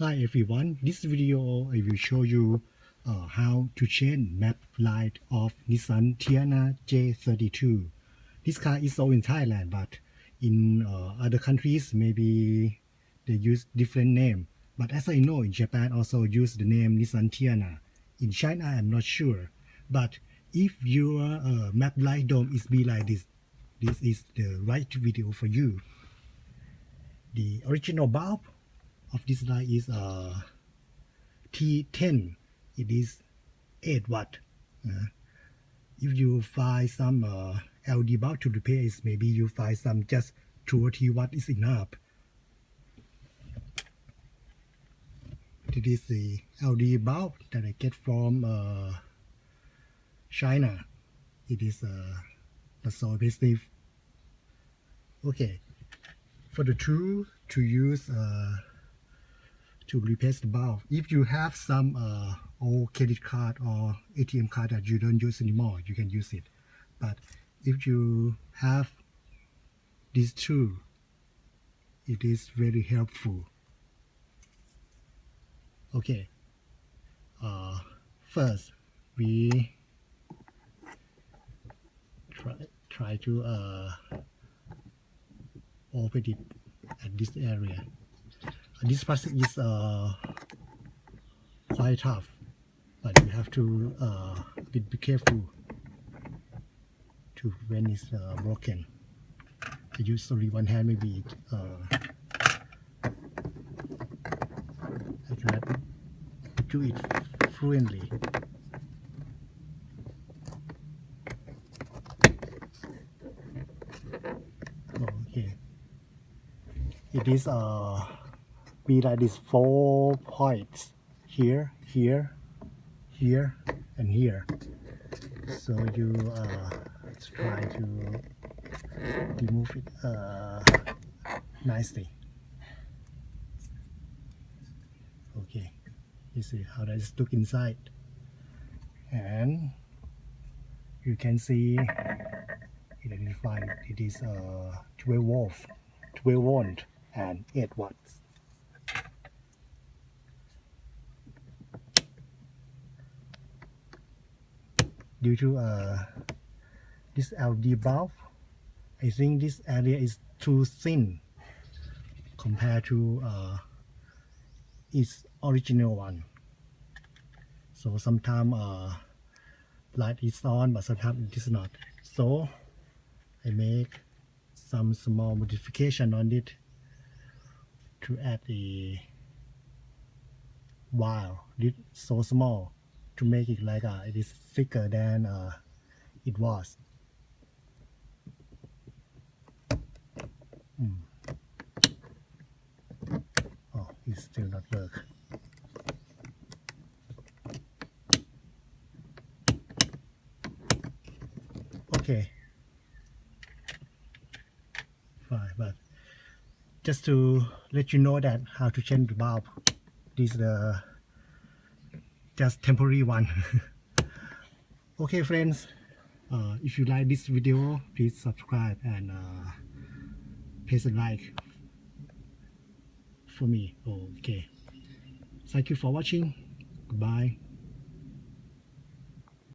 Hi everyone, this video I will show you how to change map light of Nissan Teana J32. This car is sold in Thailand, but in other countries maybe they use different name. But as I know, in Japan also use the name Nissan Teana. In China I'm not sure. But if your map light dome is be like this is the right video for you. The original bulb of this light is T10. It is 8 watt. If you find some LED bulb to replace, maybe you find some just 2 or 3 watt is enough. This is the LED bulb that I get from China. It is not so expensive. Okay, for the tool to use to replace the bulb, if you have some old credit card or ATM card that you don't use anymore, you can use it. But if you have this tool, it is very helpful. Okay, first we try to open it at this area. This plastic is quite tough, but you have to be careful to when it's broken. I use only one hand, maybe I cannot do it fluently. Okay, it is be like this 4 points here, here, here, and here. So you try to remove it nicely. Okay, you see how that is look inside, and you can see identified it is 12 volt and 8 watts. Due to this LED bulb, I think this area is too thin compared to its original one. So sometimes light is on, but sometimes it is not. So I make some small modification on it to add a wire. This so small to make it like it is thicker than it was. Oh, it still not work. Okay, fine, but just to let you know that how to change the bulb, this is the just temporary one. Okay friends, if you like this video, please subscribe and press a like for me. Okay, thank you for watching. Goodbye.